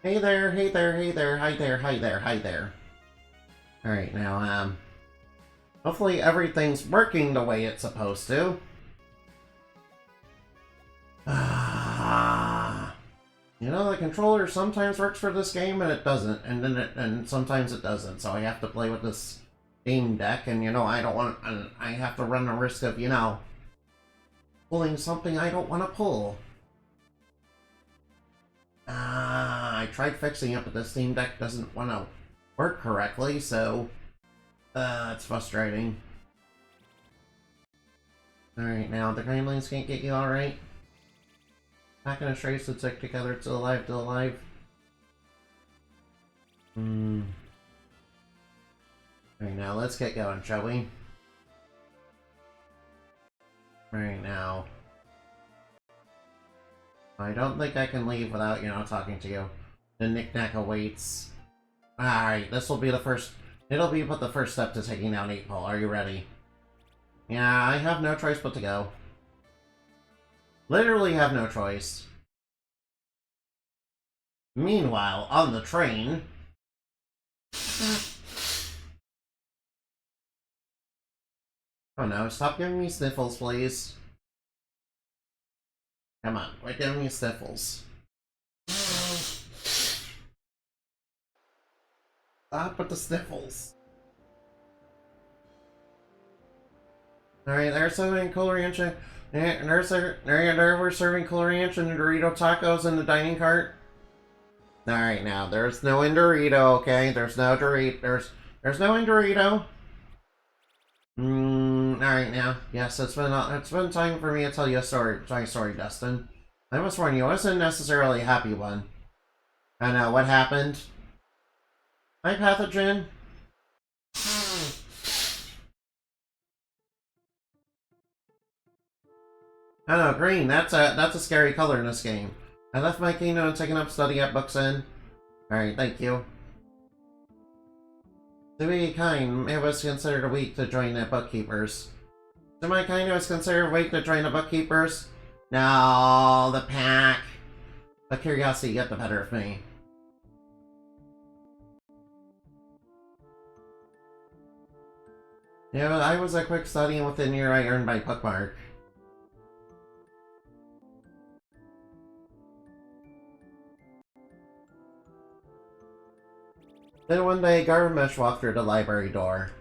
Hey there, hey there, hey there, hi there, hi there, hi there. Alright, now, hopefully everything's working the way it's supposed to. You know, the controller sometimes works for this game and it doesn't, and sometimes it doesn't, so I have to play with this Steam Deck, and you know, I don't want, and I have to run the risk of, you know, pulling something I don't want to pull. I tried fixing it, but the Steam Deck doesn't want to work correctly, so it's frustrating. Alright, now the Gremlins can't get you alright. Not gonna trace the stick together, it's alive, still alive. Alright, now let's get going, shall we? Alright, now. I don't think I can leave without, you know, talking to you. The knick-knack awaits. Alright, this will be the first... It'll be but the first step to taking down 8-Ball. Are you ready? Yeah, I have no choice but to go. Literally have no choice. Meanwhile, on the train... Oh no, stop giving me sniffles, please. Come on, quit giving me sniffles. Stop with the sniffles. Alright, they're serving Cool Ranch and we're serving Cool Ranch and Dorito tacos in the dining cart. Alright, now there's no in Dorito, okay? There's no Dorito. There's no in Dorito. Alright now. Yes, it's been time for me to tell you a story. Sorry, Dustin. I must warn you, I wasn't necessarily a happy one. I know, what happened? Hi, Pathogen. I know, green, that's a scary color in this game. I left my kingdom and taken up study at Buxton. Alright, thank you. To be kind, it was considered weak to join the bookkeepers. To my kind, it was considered weak to join the bookkeepers? No, the pack. But curiosity got the better of me. Yeah, but I was a quick study, and within a year I earned my bookmark. Then one day, Garmesh walked through the library door.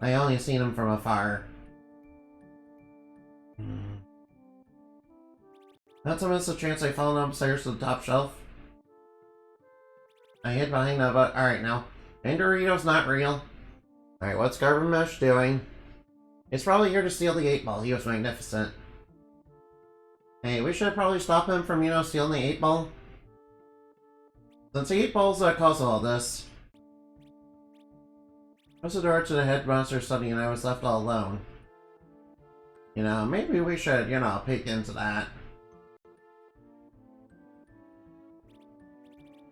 I only seen him from afar. Not to miss a chance, I fell upstairs to the top shelf. I hid behind the book. Alright, now. And Dorito's not real. Alright, what's Garmesh doing? He's probably here to steal the 8-Ball. He was magnificent. Hey, we should probably stop him from, you know, stealing the 8-Ball. Since the 8-Ball's the cause of all this. I was the door to the headmaster's study and I was left all alone. You know, maybe we should, you know, peek into that.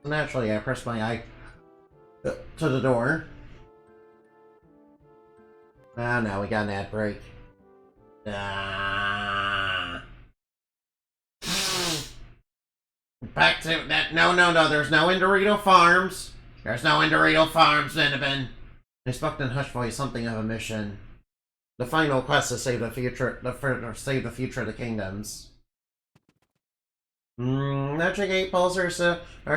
Naturally, I pressed my eye to the door. Ah, now we got an ad break. Back to that. No, there's no in Dorito Farms. There's no in Dorito Farms, Zinabin. I spoke in hushed voice something of a mission. The final quest to save the future, save the future of the kingdoms. Magic 8-Balls are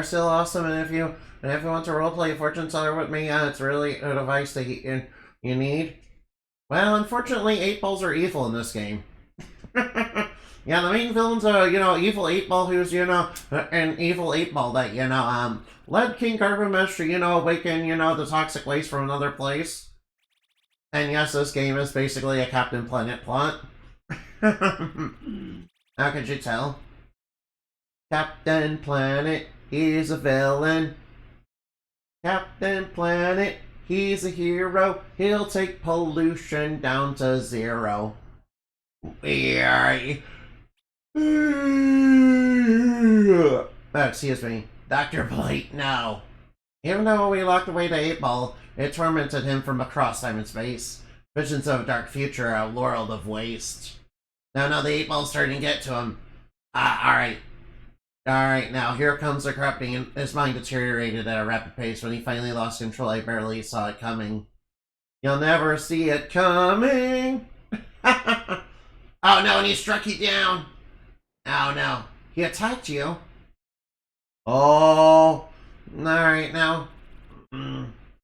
still awesome, and if you want to roleplay a fortune teller with me, it's really a device that you need. Well, unfortunately, 8-Balls are evil in this game. Yeah, the main villain's a, you know, evil 8-Ball who's, you know, an evil 8-Ball that, you know, led King Garbamesh to, you know, awaken, you know, the toxic waste from another place. And yes, this game is basically a Captain Planet plot. How could you tell? Captain Planet, he's a villain. Captain Planet, he's a hero. He'll take pollution down to 0. Excuse me. Dr. Blight, no. Even though we locked away the 8-Ball, it tormented him from across time and space. Visions of a dark future, a world of waste. No, the 8-ball's starting to get to him. Alright. Alright, now here comes the corrupting, and his mind deteriorated at a rapid pace. When he finally lost control, I barely saw it coming. You'll never see it coming! Oh no, and he struck you down! Oh no, he attacked you? Oh, alright now.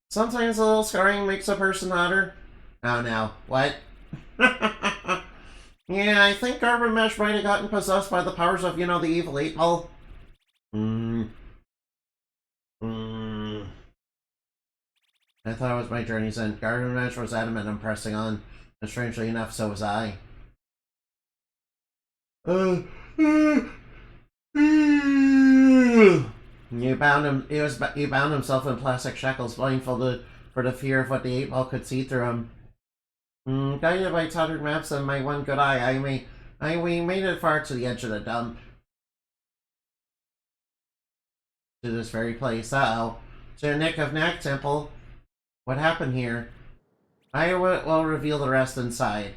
Sometimes a little scarring makes a person hotter. Oh no, what? Yeah, I think Garbamesh might have gotten possessed by the powers of, the evil 8-ball. I thought it was my journey's end. Garbamesh was adamant on pressing on, and strangely enough, so was I. You bound him. He bound himself in plastic shackles, blindfolded for the fear of what the 8-ball could see through him. Guided by tattered maps and my one good eye, we made it far to the edge of the dump. To this very place. Uh-oh. To the Nick of Knack Temple. What happened here? I will reveal the rest inside.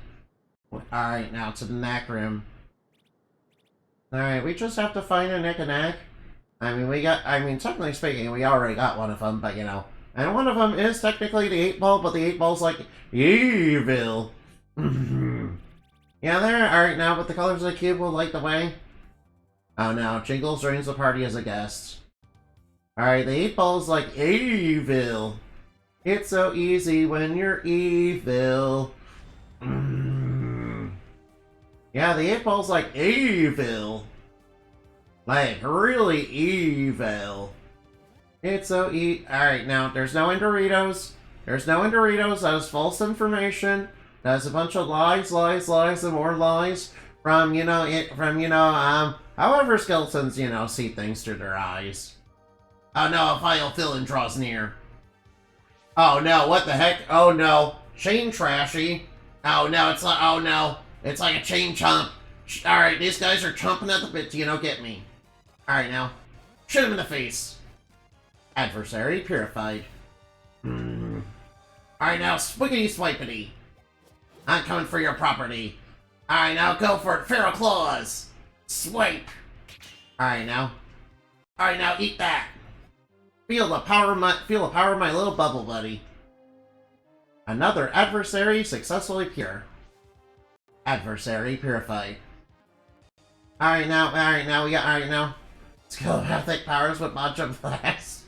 Alright, now to the Knack Room. Alright, we just have to find a Nick of Knack. Technically speaking, we already got one of them, but And one of them is technically the 8-ball, but the 8-ball's like evil. Yeah, there. Alright, now, but the colors of the cube will light the way. Oh no, Jingles joins the party as a guest. Alright, the 8-ball's like evil. It's so easy when you're evil. Yeah, the 8-ball's like evil. Like, really evil. It's so Alright, now, there's no in Doritos. There's no in Doritos. That is false information. That's a bunch of lies, and more lies from, however skeletons, see things through their eyes. Oh no, a vile villain draws near. Oh no, what the heck? Oh no, chain trashy. Oh no, it's like a chain chomp. Alright, these guys are chomping at the bit to, get me. Alright now, shoot him in the face. Adversary purified. Alright now, swiggity swipity. I'm coming for your property. Alright now, go for it, Feral Claws. Swipe. Alright now, eat that. Feel the power of my little bubble buddy. Another adversary successfully pure. Adversary purified. Alright now, we got, telepathic powers with Baja Blast.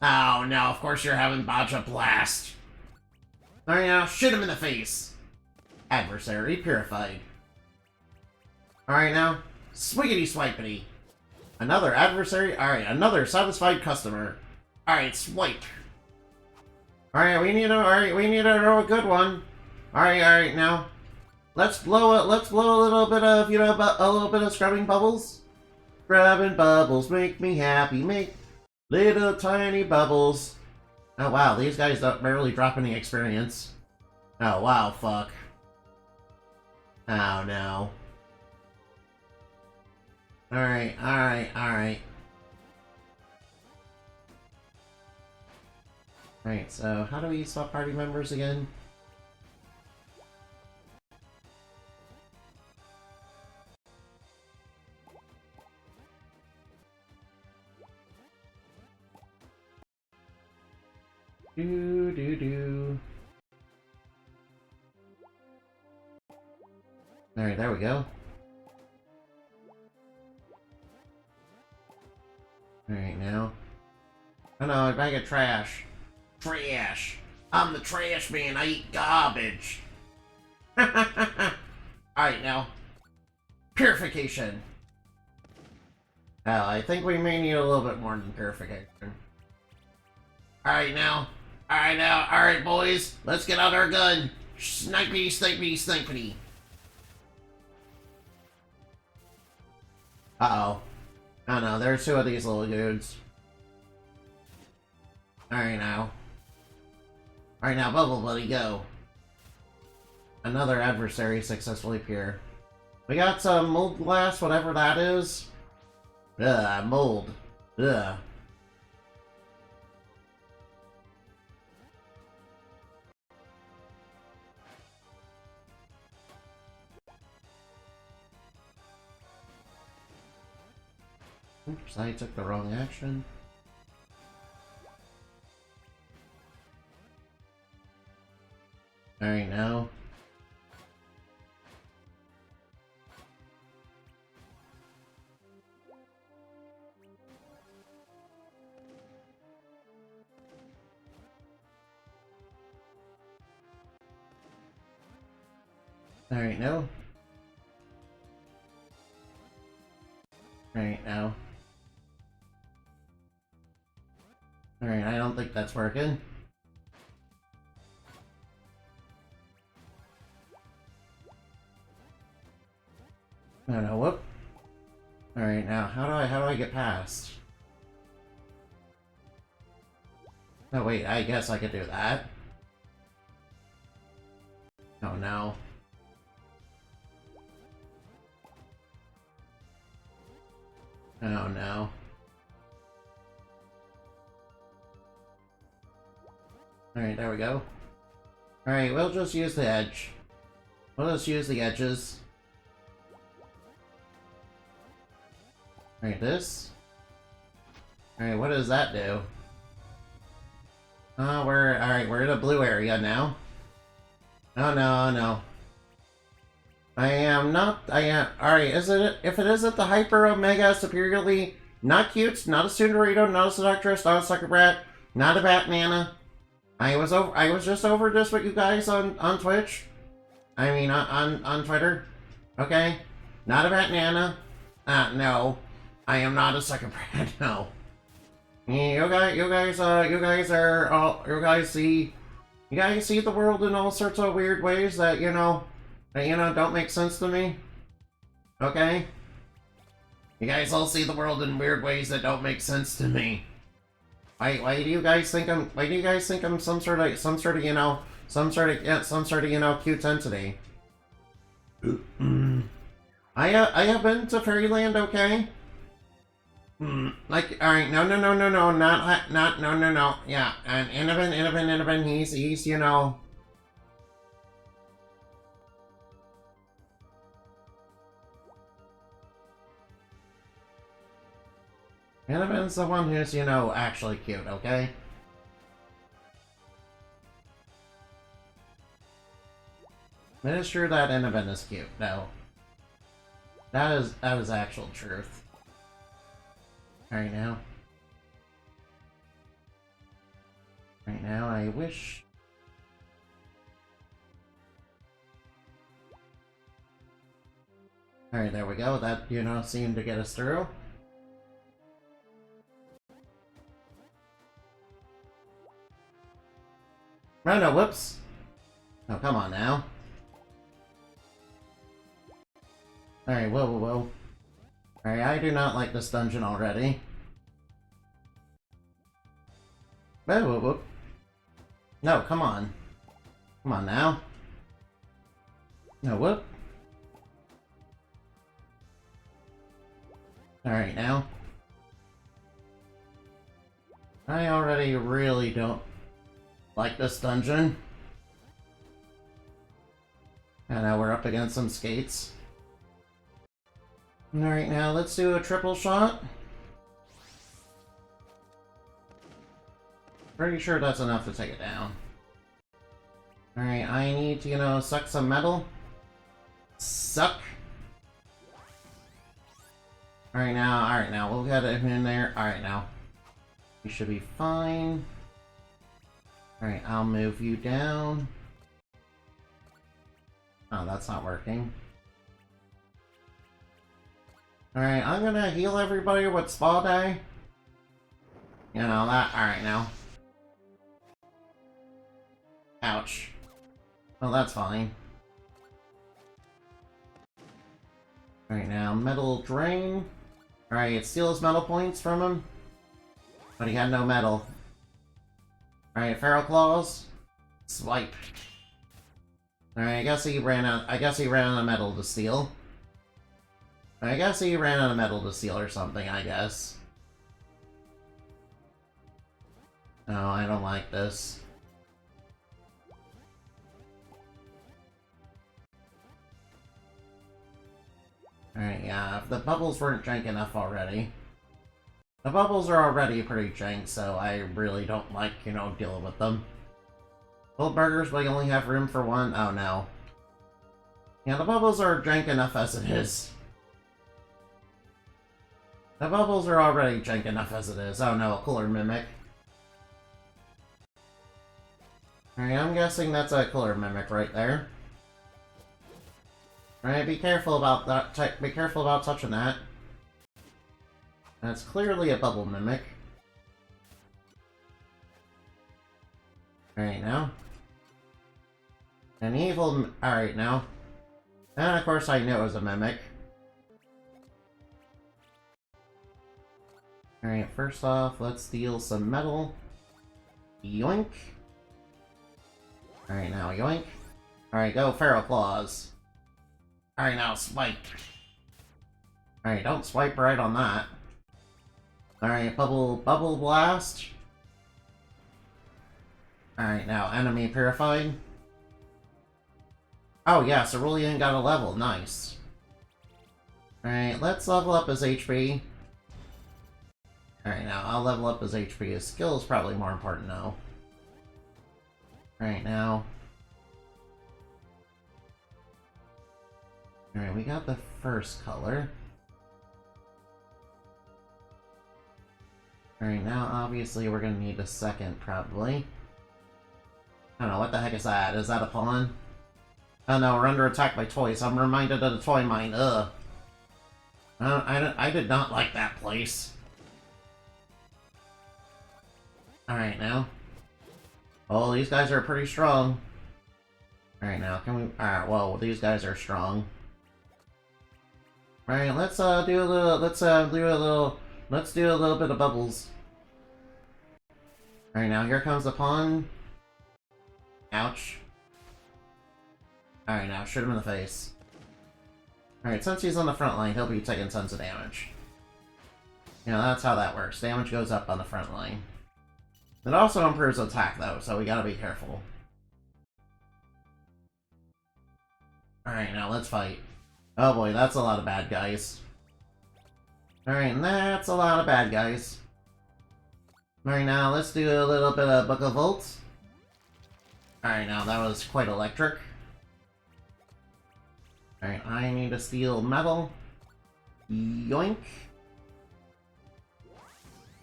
Oh no, of course you're having Baja Blast. Alright now, shoot him in the face. Adversary purified. Alright now, swiggity swipity. Another adversary, another satisfied customer. Alright, swipe. Alright, we need a good one. Alright, now. Let's blow a little bit of, a little bit of scrubbing bubbles. Scrubbing bubbles make me happy, make little tiny bubbles. Oh wow, these guys don't barely drop any experience. Oh wow, fuck. Oh no. Alright. Alright, so how do we swap party members again? Alright, there we go. Alright, now. Oh no, a bag of trash. Trash! I'm the trash man, I eat garbage! Alright, now. Purification! Oh, I think we may need a little bit more than purification. Alright boys, let's get out our gun! Snipey, snipey, snipey! Uh-oh. Oh no, there's two of these little dudes. Alright now, Bubble Buddy, go. Another adversary successfully pure. We got some mold glass, whatever that is. Ugh, mold. Ugh. Oops, I took the wrong action. Alright, now. Alright, no. Alright, now. Alright, I don't think that's working. I don't know, whoop. Alright, now, how do I get past? Oh wait, I guess I could do that. Oh no. Oh no. Alright, there we go. Alright, we'll just use the edge. We'll just use the edges. Alright, this. Alright, what does that do? Alright, we're in a blue area now. Oh no, no. Alright, if it isn't the Hyper Omega Superiorly not cute, not a Sundarito, not a Seductress, not a Sucker Brat, not a Batnana. I was just over this with you guys on Twitch. I mean on Twitter. Okay? Not a Batnana. No. I am not a Sucker Brat, no. You guys see the world in all sorts of weird ways that, don't make sense to me. Okay? You guys all see the world in weird ways that don't make sense to me. Why do you guys think I'm some sort of cute entity? I have been to Fairyland, okay? Like, alright, no, yeah, and Innovan, he's, Innovan's the one who's, actually cute, okay? It is true that Innovan is cute, no. That is actual truth. Alright now. Right now, I wish... Alright, there we go. That, seemed to get us through. Oh no, whoops! Oh, come on now. Alright, whoa. Alright, I do not like this dungeon already. Whoa. No, come on. Come on now. No, whoop. Alright, now. I already really don't like this dungeon. And now we're up against some skates. Alright, now let's do a triple shot. Pretty sure that's enough to take it down. Alright, I need to, suck some metal. Suck! Alright now, we'll get him in there. Alright now. You should be fine. Alright, I'll move you down. Oh, that's not working. Alright, I'm gonna heal everybody with Spa Day. Alright now. Ouch. Well, that's fine. Alright now, Metal Drain. Alright, it steals metal points from him. But he had no metal. Alright, Feral Claws. Swipe. Alright, I guess he ran out of metal to steal. I guess he ran out of metal to steal or something, I guess. Oh, I don't like this. Alright, yeah, if the bubbles weren't jank enough already. The bubbles are already pretty jank, so I really don't like, dealing with them. Gold burgers, but you only have room for one? Oh no. Yeah, the bubbles are jank enough as it is. The bubbles are already jank enough as it is. Oh no, a cooler mimic. Alright, I'm guessing that's a cooler mimic right there. Alright, be careful about that. Be careful about touching that. That's clearly a bubble mimic. Alright, now. An evil... Alright, now. And of course I knew it was a mimic. Alright, first off, let's steal some metal. Yoink. Alright, now yoink. Alright, go Feral Claws. Alright, now swipe. Alright, don't swipe right on that. Alright, Bubble Blast. Alright, now Enemy Purified. Oh yeah, Cerulean got a level, nice. Alright, let's level up his HP. Alright, now I'll level up his HP. His skill is probably more important now. Alright, now. Alright, we got the first color. Alright, now obviously we're gonna need the second, probably. I don't know, what the heck is that? Is that a pawn? Oh no, we're under attack by toys. I'm reminded of the toy mine, ugh. I did not like that place. Alright, now. Oh, these guys are pretty strong. Alright, now, can we... Alright, well, these guys are strong. Alright, let's do a little... Let's do a little bit of bubbles. Alright, now here comes the pawn. Ouch. Alright, now shoot him in the face. Alright, since he's on the front line, he'll be taking tons of damage. That's how that works. Damage goes up on the front line. It also improves attack, though, so we gotta be careful. Alright, now let's fight. Oh boy, that's a lot of bad guys. Alright, that's a lot of bad guys. Alright, now let's do a little bit of Book of Volts. Alright, now that was quite electric. Alright, I need to steal metal. Yoink.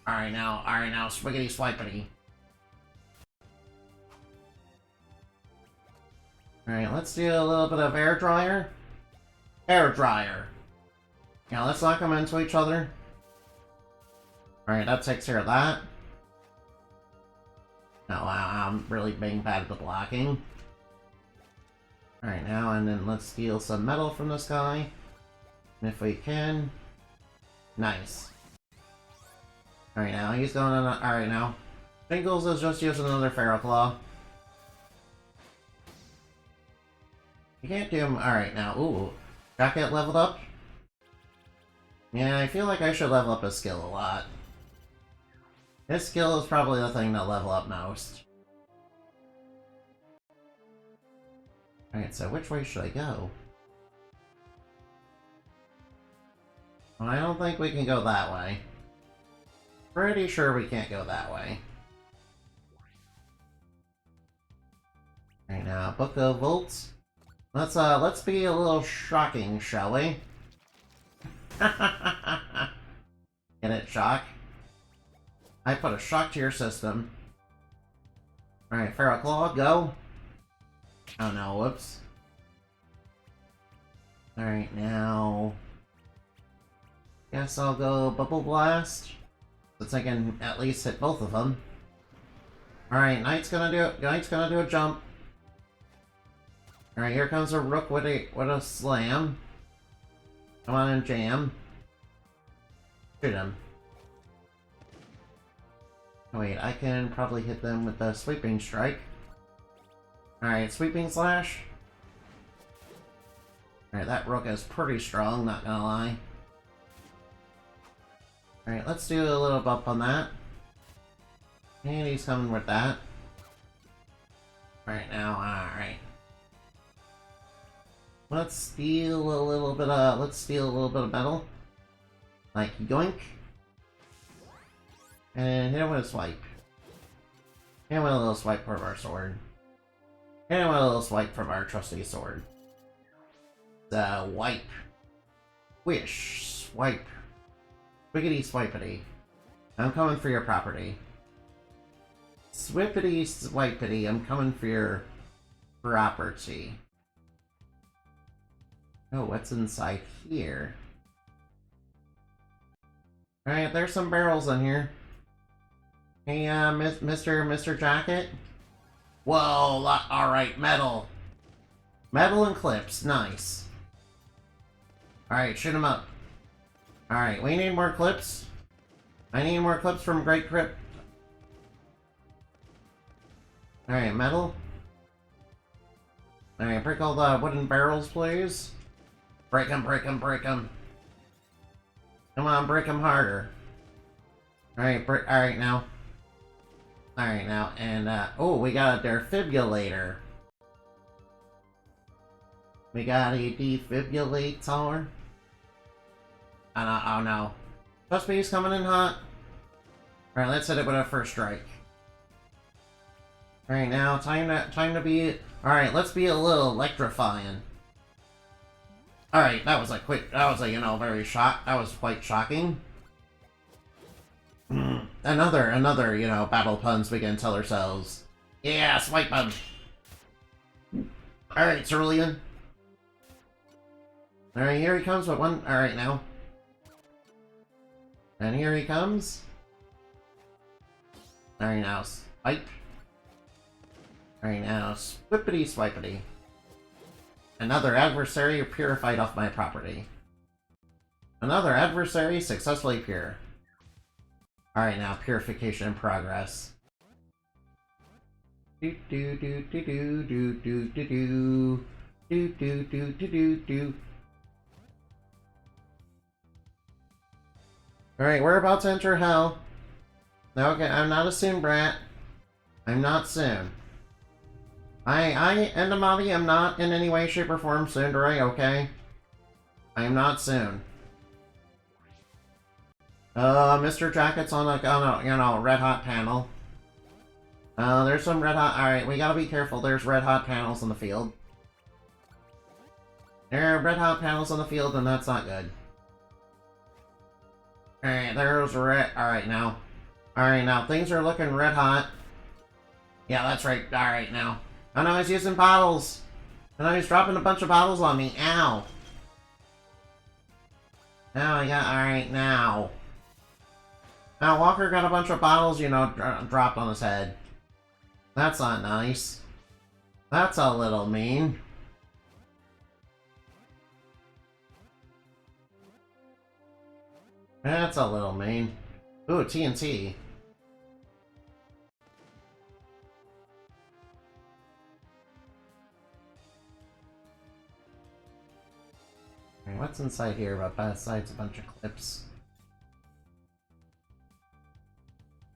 Alright now, swiggity swipity. Alright, let's do a little bit of air dryer. Air dryer. Now let's knock them into each other. Alright, that takes care of that. Oh wow, I'm really being bad at the blocking. Alright, now, and then let's steal some metal from this guy. And if we can... Nice. Alright, now, he's going on... Alright, now. Jingles is just using another Feral Claw. You can't do him... Alright, now, ooh. Jacket leveled up? Yeah, I feel like I should level up his skill a lot. His skill is probably the thing to level up most. Alright, so which way should I go? Well, I don't think we can go that way. Pretty sure we can't go that way. Alright, now, Book of Volts. Let's be a little shocking, shall we? Get it, shock? I put a shock to your system. Alright, Feral Claw, go! Oh no, whoops. Alright, now... Guess I'll go Bubble Blast. Since I can at least hit both of them. Alright, Knight's gonna do a jump. Alright, here comes a Rook with a slam. Come on and jam. Shoot him. Oh, wait, I can probably hit them with the Sweeping Strike. Alright, Sweeping Slash. Alright, that Rook is pretty strong, not gonna lie. Alright, let's do a little bump on that. And he's coming with that. Alright, now, alright. Let's steal a little bit of metal. Like, yoink. And hit him with a swipe. Hit him with a little swipe from our sword. Hit him with a little swipe from our trusty sword. Wipe. Wish. Swipe. Swiggity swipity. I'm coming for your property. Swippity swipity, I'm coming for your property. Oh, what's inside here? Alright, there's some barrels in here. Hey, Mr. Jacket? Whoa, alright, metal. Metal and clips, nice. Alright, shoot him up. Alright, we need more clips. I need more clips from Great Crypt. Alright, metal. Alright, break all the wooden barrels, please. Break them, break them, break them. Come on, break them harder. Alright now. Alright now, and oh, we got a defibrillator. We got a defibrillator. Oh no. Suspect's coming in hot. Alright, let's hit it with a first strike. Alright now, time to be... Alright, let's be a little electrifying. Alright, that was very that was quite shocking. Another, battle puns we can tell ourselves. Yeah, swipe him! Alright, Cerulean. Alright, here he comes with one. Alright, now. And here he comes. Alright, now, swipe. Alright, now, swippity swipity. Another adversary purified off my property. Another adversary successfully pure. Alright, now, purification in progress. Do do do do do do do do do do do do do do do. Alright, we're about to enter hell. Okay, I'm not a Soon brat. I'm not Soon. Endomati, am not in any way, shape, or form Tsundere, okay? I am not Soon. Mr. Jacket's on a red hot panel. There's some red hot... Alright, we gotta be careful. There's red hot panels in the field. There are red hot panels in the field, and that's not good. Alright, there's red... Alright, now. Alright, now, things are looking red hot. Yeah, that's right. Alright, now. Oh no, he's using bottles! Oh no, he's dropping a bunch of bottles on me. Ow! Now I got... Alright, now. Now, Walker got a bunch of bottles, dropped on his head. That's not nice. That's a little mean. That's a little mean. Ooh, TNT. What's inside here besides a bunch of clips?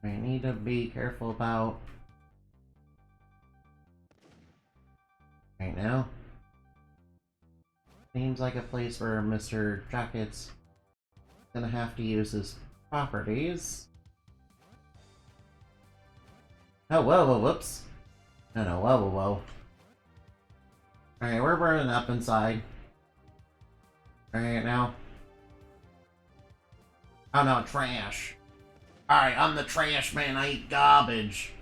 I need to be careful about... Right now. Seems like a place where Mr. Jacket's gonna have to use his properties. Oh, whoa, whoops. No, whoa. Alright, we're burning up inside. Alright, now. Oh no, trash. Alright, I'm the trash man, I eat garbage.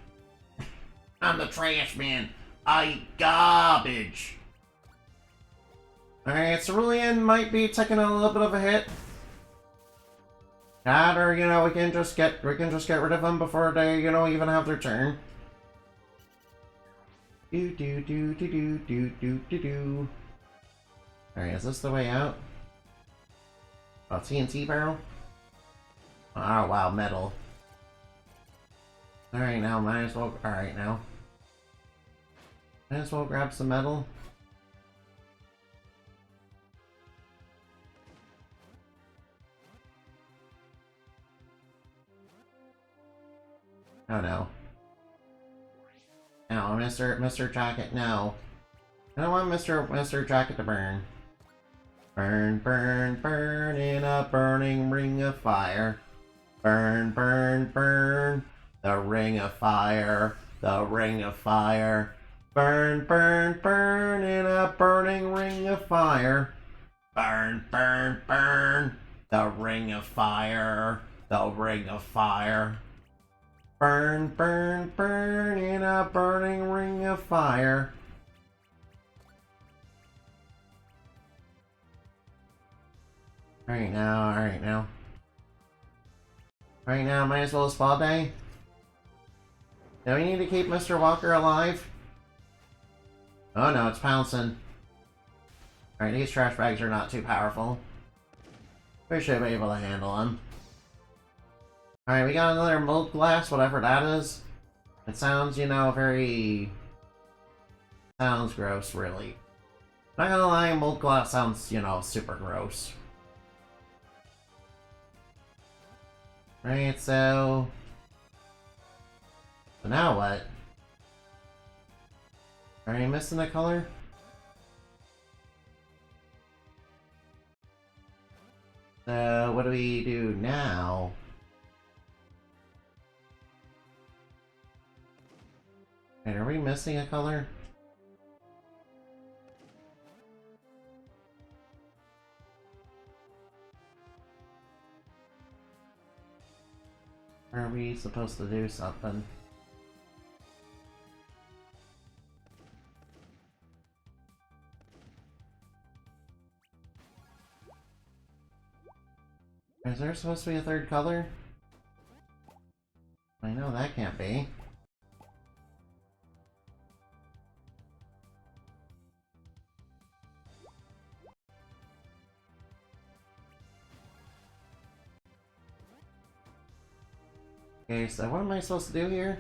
I'm the trash man, I eat garbage. Alright, Cerulean might be taking a little bit of a hit. That, or, we can just get rid of them before they, even have their turn. Do. Alright, is this the way out? Oh, TNT barrel? Oh, wow, metal. Alright, now, might as well... Alright, now. Might as well grab some metal. Oh, no. No, Mr. Jacket, no. I don't want Mr. Jacket to burn. Burn, burn, burn in a burning ring of fire. Burn, burn, burn. The ring of fire. The ring of fire. Burn, burn, burn in a burning ring of fire. Burn, burn, burn. The ring of fire. The ring of fire. Burn, burn, burn in a burning ring of fire. Alright now, alright now. Alright now, might as well spa day. Do we need to keep Mr. Walker alive? Oh no, it's pouncing. Alright, these trash bags are not too powerful. We should be able to handle them. Alright, we got another mold glass, whatever that is. It sounds, you know, very... sounds gross, really. Not gonna lie, mold glass sounds, you know, super gross. Right, so now what? Are you missing a color? So what do we do now? Wait, are we missing a color? Or are we supposed to do something? Is there supposed to be a third color? I know that can't be. Okay, so what am I supposed to do here?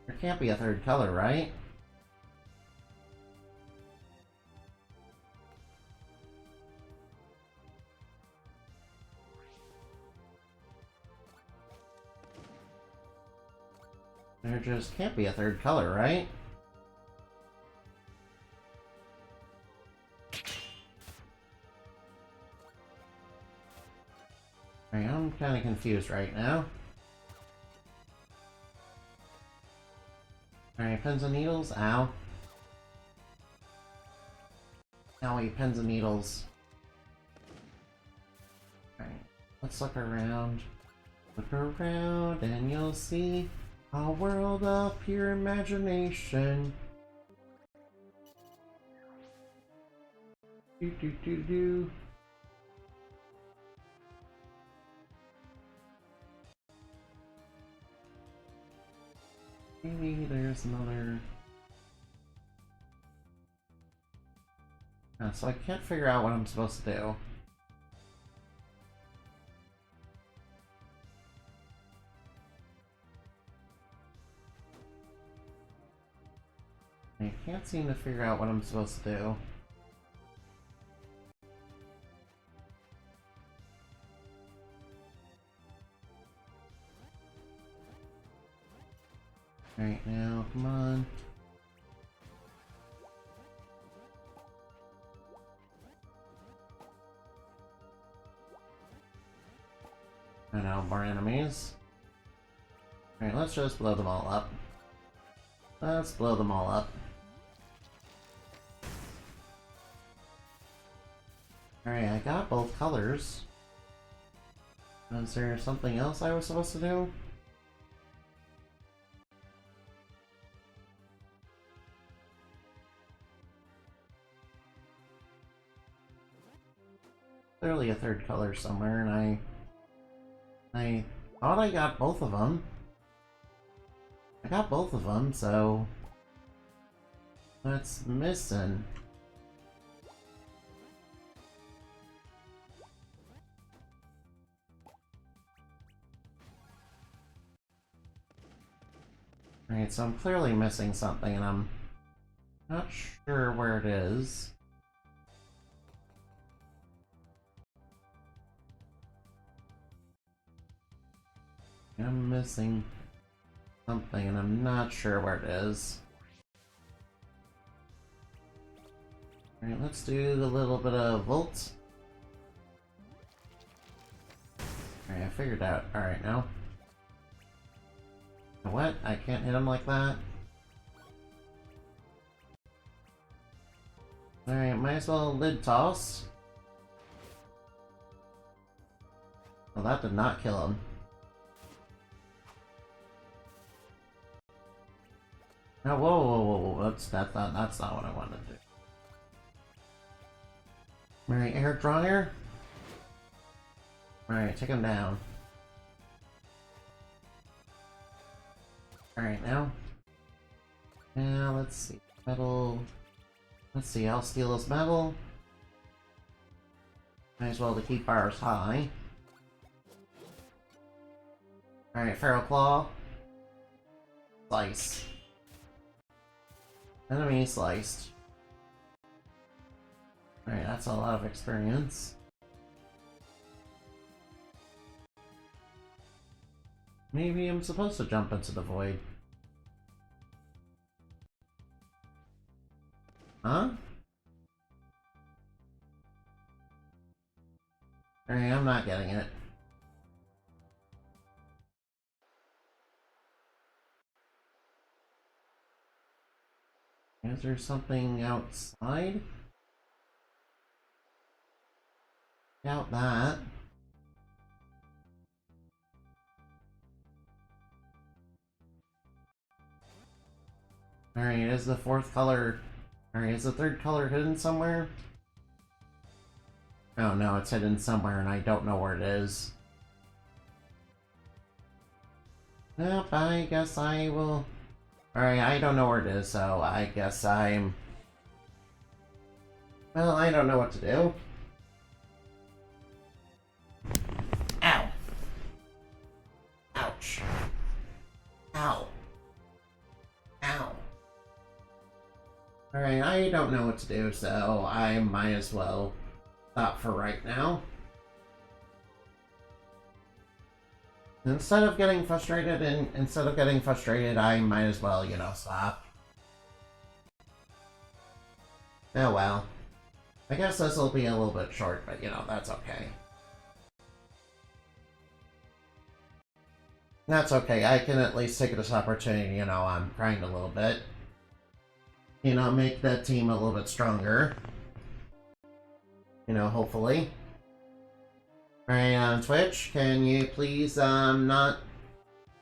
There can't be a third color, right? There just can't be a third color, right? Alright, I'm kind of confused right now. Alright, pins and needles, ow. Owie, pins and needles. Alright, let's look around. Look around and you'll see a world of pure imagination. Do do do do. Maybe there's another... so I can't figure out what I'm supposed to do. I can't seem to figure out what I'm supposed to do. Alright now, come on. I know, more enemies. Alright, let's just blow them all up. Let's blow them all up. Alright, I got both colors. Is there something else I was supposed to do? Clearly a third color somewhere, and I thought I got both of them. I got both of them, so what's missing? Alright, so I'm clearly missing something, and I'm not sure where it is. I'm missing something, and I'm not sure where it is. Alright, let's do a little bit of Volt. Alright, I figured out. Alright, now. What? I can't hit him like that? Alright, might as well lid toss. Well, that did not kill him. No, whoa. That's not what I wanted to do. Alright, air dryer. Alright, take him down. Alright, now. Now, let's see. Metal. Let's see, I'll steal his metal. Might as well to keep ours high. Alright, Feral Claw. Slice. Enemy sliced. Alright, that's a lot of experience. Maybe I'm supposed to jump into the void. Huh? Alright, I'm not getting it. Is there something outside? Doubt that. Alright, is the fourth color... Alright, is the third color hidden somewhere? Oh no, it's hidden somewhere and I don't know where it is. Nope, I guess I will... Alright, I don't know where it is, so I guess I'm... Well, I don't know what to do. Ow! Ouch! Ow! Ow! Alright, I don't know what to do, so I might as well stop for right now. Instead of getting frustrated, I might as well, you know, stop. Oh well. I guess this will be a little bit short, but you know, that's okay. That's okay, I can at least take this opportunity, you know, I'm grind a little bit. You know, make that team a little bit stronger. You know, hopefully. Alright, on Twitch, can you please, not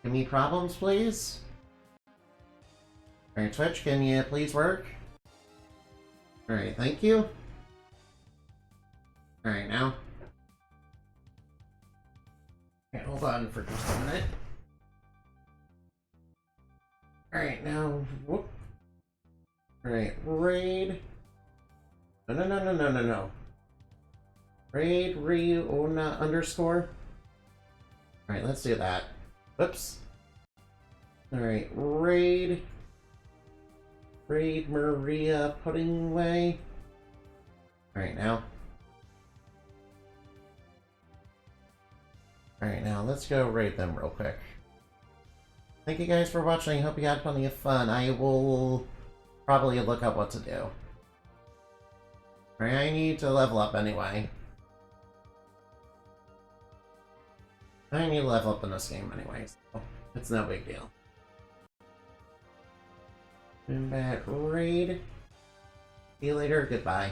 give me problems, please? Alright, Twitch, can you please work? Alright, thank you. Alright, now. Okay, hold on for just a minute. Alright, now, whoop. Alright, raid. No. Raid Riona underscore. Alright, let's do that. Whoops. Alright, raid Maria Puddingway. Alright, now. Alright, now let's go raid them real quick. Thank you guys for watching. Hope you had plenty of fun. I will probably look up what to do. Alright, I need to level up anyway. I need to level up in this game anyway, so it's no big deal. Combat raid. See you later, goodbye.